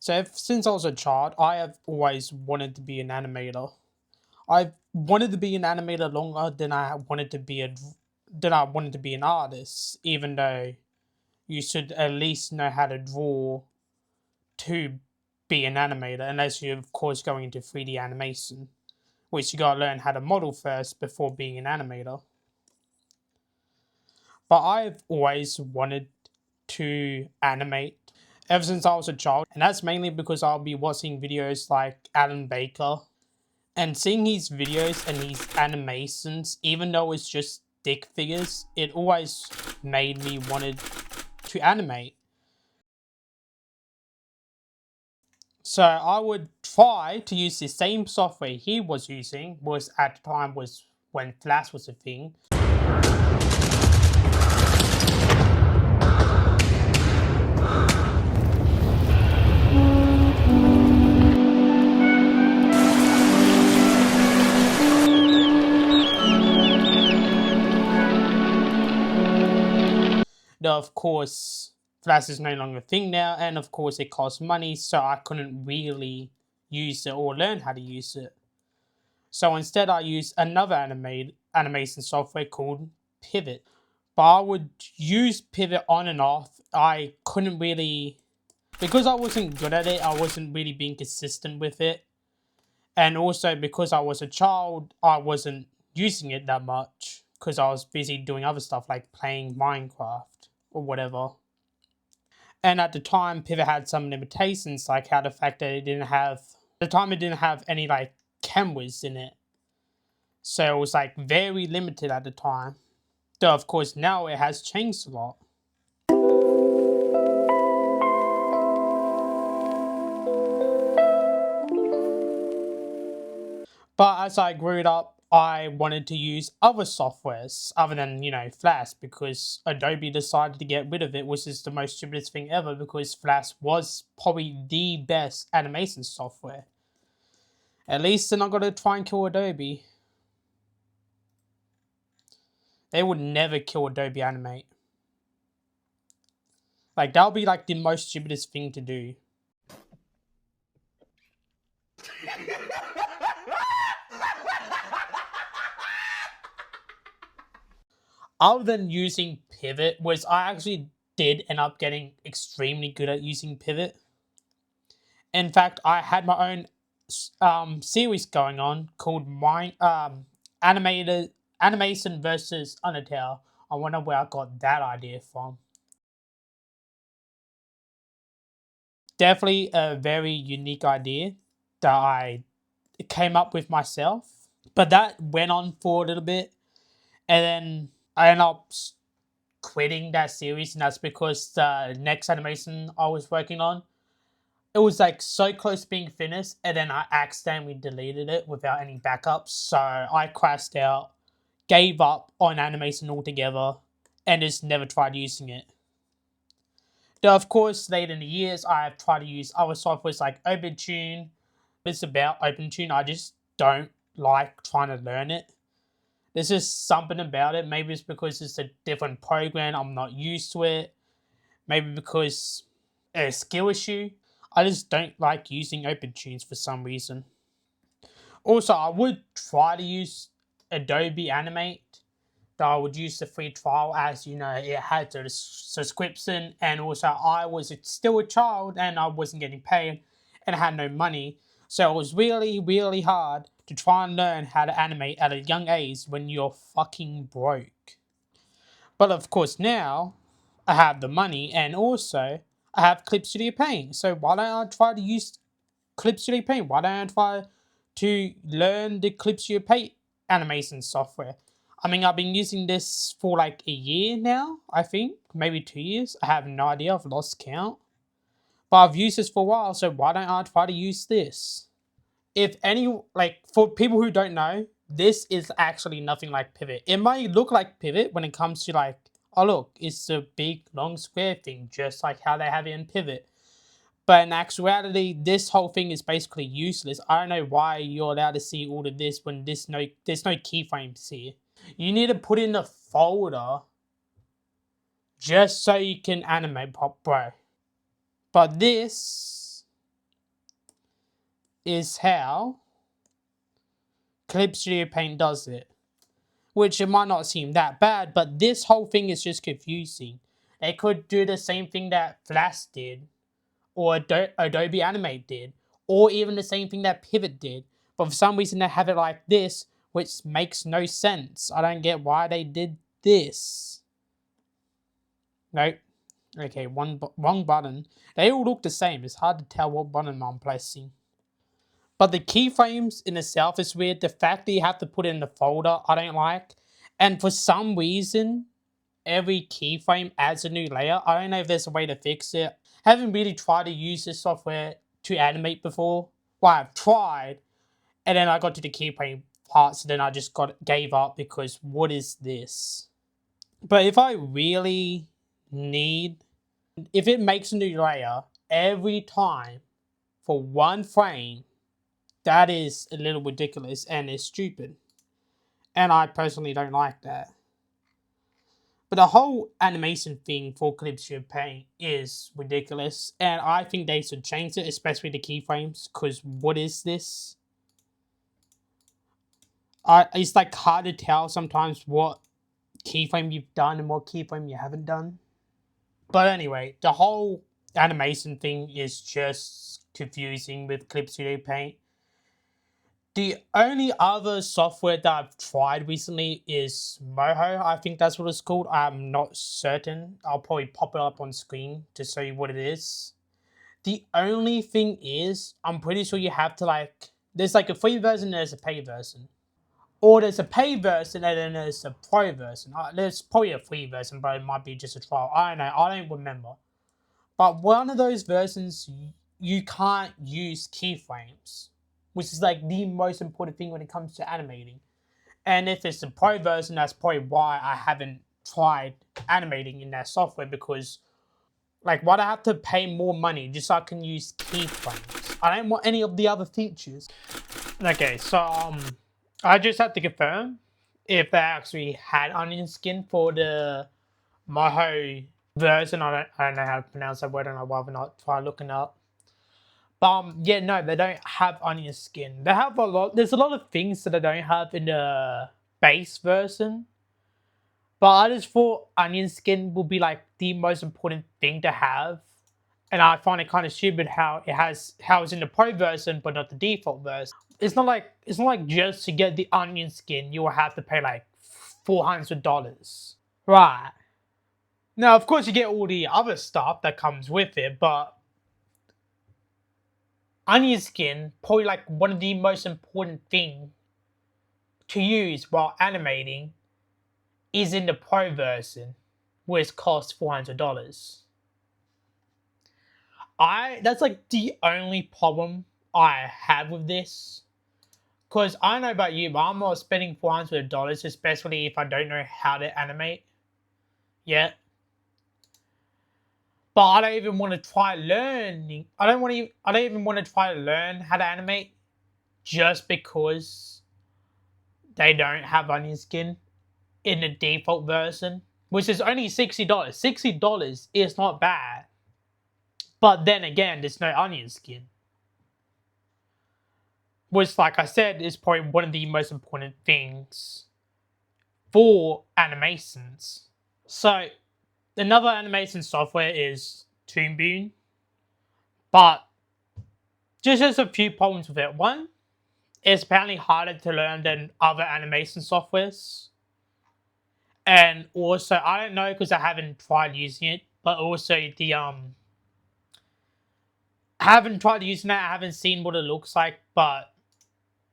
So since I was a child, I have always wanted to be an animator. I've wanted to be an animator longer than I wanted to be an artist, even though you should at least know how to draw to be an animator, unless you're of course going into 3D animation, which you gotta learn how to model first before being an animator. But I've always wanted to animate ever since I was a child, and that's mainly because I'll be watching videos like Alan Baker and seeing his videos and his animations, even though it's just stick figures, it always made me wanted to animate. So I would try to use the same software he was using, was at the time was when Flash was a thing. Though of course Flash is no longer a thing now, and of course it costs money, so I couldn't really use it or learn how to use it. So instead I used another animation software called Pivot. But I would use Pivot on and off. I couldn't really, because I wasn't good at it, I wasn't really being consistent with it. And also because I was a child, I wasn't using it that much because I was busy doing other stuff like playing Minecraft or whatever. And at the time, Pivot had some limitations, like how the fact that it didn't have any like cameras in it. So it was like very limited at the time. Though of course now it has changed a lot. But as I grew up, I wanted to use other softwares other than, Flash, because Adobe decided to get rid of it, which is the most stupidest thing ever because Flash was probably the best animation software. At least they're not going to try and kill Adobe. They would never kill Adobe Animate. Like, that would be like the most stupidest thing to do. Other than using Pivot, was I actually did end up getting extremely good at using Pivot. In fact, I had my own series going on called Animated Animation versus Undertale. I wonder where I got that idea from. Definitely a very unique idea that I came up with myself. But that went on for a little bit, and then I ended up quitting that series, and that's because the next animation I was working on, it was like so close to being finished, and then I accidentally deleted it without any backups. So I crashed out, gave up on animation altogether, and just never tried using it. Though, of course, later in the years, I have tried to use other softwares like OpenTune. It's about OpenTune, I just don't like trying to learn it. There's just something about it. Maybe it's because it's a different program, I'm not used to it. Maybe because a skill issue. I just don't like using OpenTunes for some reason. Also, I would try to use Adobe Animate, but I would use the free trial as it had a subscription, and also I was still a child and I wasn't getting paid and I had no money. So it was really, really hard to try and learn how to animate at a young age when you're fucking broke. But of course, now I have the money and also I have Clip Studio Paint. So why don't I try to use Clip Studio Paint? Why don't I try to learn the Clip Studio Paint animation software? I mean, I've been using this for like a year now, I think, maybe 2 years. I have no idea, I've lost count. But I've used this for a while, so why don't I try to use this? If any, like, for people who don't know, this is actually nothing like Pivot. It might look like Pivot when it comes to like, oh look, it's a big long square thing, just like how they have it in Pivot. But in actuality, this whole thing is basically useless. I don't know why you're allowed to see all of this when there's no keyframes here. You need to put in a folder just so you can animate, bro. But this is how Clip Studio Paint does it. Which it might not seem that bad, but this whole thing is just confusing. They could do the same thing that Flash did, or Adobe Animate did, or even the same thing that Pivot did. But for some reason, they have it like this, which makes no sense. I don't get why they did this. Nope. Okay, wrong button. They all look the same. It's hard to tell what button I'm pressing. But the keyframes in itself is weird. The fact that you have to put it in the folder, I don't like. And for some reason, every keyframe adds a new layer. I don't know if there's a way to fix it. I haven't really tried to use this software to animate before. Well, I've tried, and then I got to the keyframe part, so then I just gave up because what is this? But if I really need, if it makes a new layer every time for one frame, that is a little ridiculous and it's stupid. And I personally don't like that. But the whole animation thing for Clip Studio Paint is ridiculous, and I think they should change it, especially the keyframes, because what is this? It's like hard to tell sometimes what keyframe you've done and what keyframe you haven't done. But anyway, the whole animation thing is just confusing with Clip Studio Paint. The only other software that I've tried recently is Moho. I think that's what it's called. I'm not certain. I'll probably pop it up on screen to show you what it is. The only thing is, I'm pretty sure you have to there's like a free version and there's a paid version. Or there's a paid version and then there's a pro version. There's probably a free version, but it might be just a trial. I don't know. I don't remember. But one of those versions, you can't use keyframes, which is like the most important thing when it comes to animating. And if it's the pro version, that's probably why I haven't tried animating in that software, because like, why'd I have to pay more money just so I can use keyframes? I don't want any of the other features. Okay, so I just have to confirm if they actually had onion skin for the Moho version. I don't know how to pronounce that word, and I'd rather not try looking up. But yeah, no, they don't have onion skin. They have there's a lot of things that they don't have in the base version. But I just thought onion skin would be like the most important thing to have. And I find it kind of stupid how it's in the pro version but not the default version. It's not like just to get the onion skin you will have to pay like $400. Right. Now of course you get all the other stuff that comes with it, but onion skin, probably like one of the most important thing to use while animating, is in the pro version, which costs $400. That's like the only problem I have with this. Because I don't know about you, but I'm not spending $400, especially if I don't know how to animate yet. But I don't even want to try learning. I don't even want to try to learn how to animate just because they don't have onion skin in the default version, which is only $60. $60 is not bad. But then again, there's no onion skin, which, like I said, is probably one of the most important things for animations. So, another animation software is Toon Boom, but just there's a few problems with it. One, it's apparently harder to learn than other animation softwares. And also, I don't know because I haven't tried using it, but also I haven't tried using it, I haven't seen what it looks like, but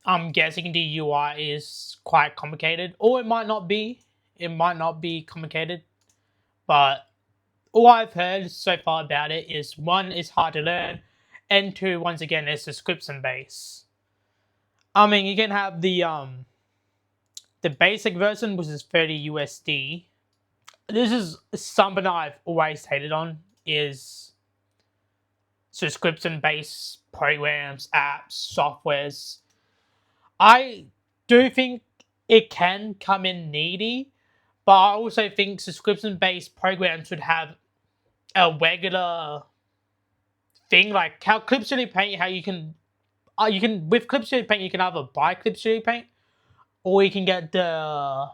I'm guessing the UI is quite complicated, or it might not be. It might not be complicated, but all I've heard so far about it is one, it's hard to learn, and two, once again, it's subscription based. I mean, you can have the basic version, which is 30 USD. This is something I've always hated on, is subscription based programs, apps, softwares. I do think it can come in needy, but I also think subscription-based programs should have a regular thing, like how Clip Studio Paint, how you can you can with Clip Studio Paint you can either buy Clip Studio Paint or you can get the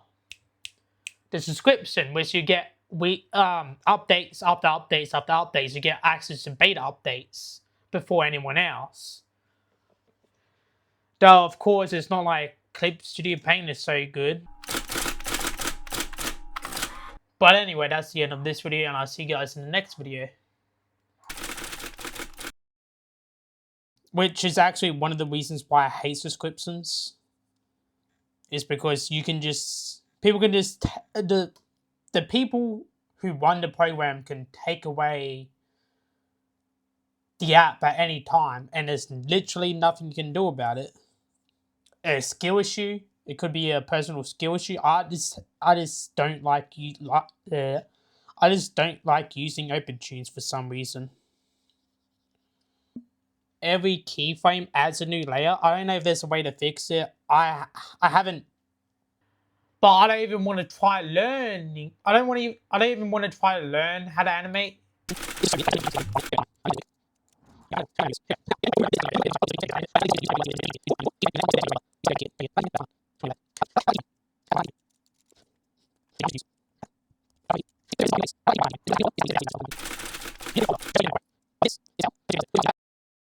subscription, which you get updates after updates after updates. You get access to beta updates before anyone else. Though of course it's not like Clip Studio Paint is so good. But anyway, that's the end of this video, and I'll see you guys in the next video. Which is actually one of the reasons why I hate subscriptions. Is because you can just people can just the people who run the program can take away the app at any time, and there's literally nothing you can do about it. A skill issue. It could be a personal skill issue. I just don't like you like. I just don't like using OpenTunes for some reason. Every keyframe adds a new layer. I don't know if there's a way to fix it. I haven't, but I don't even want to try learning. I don't even want to try to learn how to animate.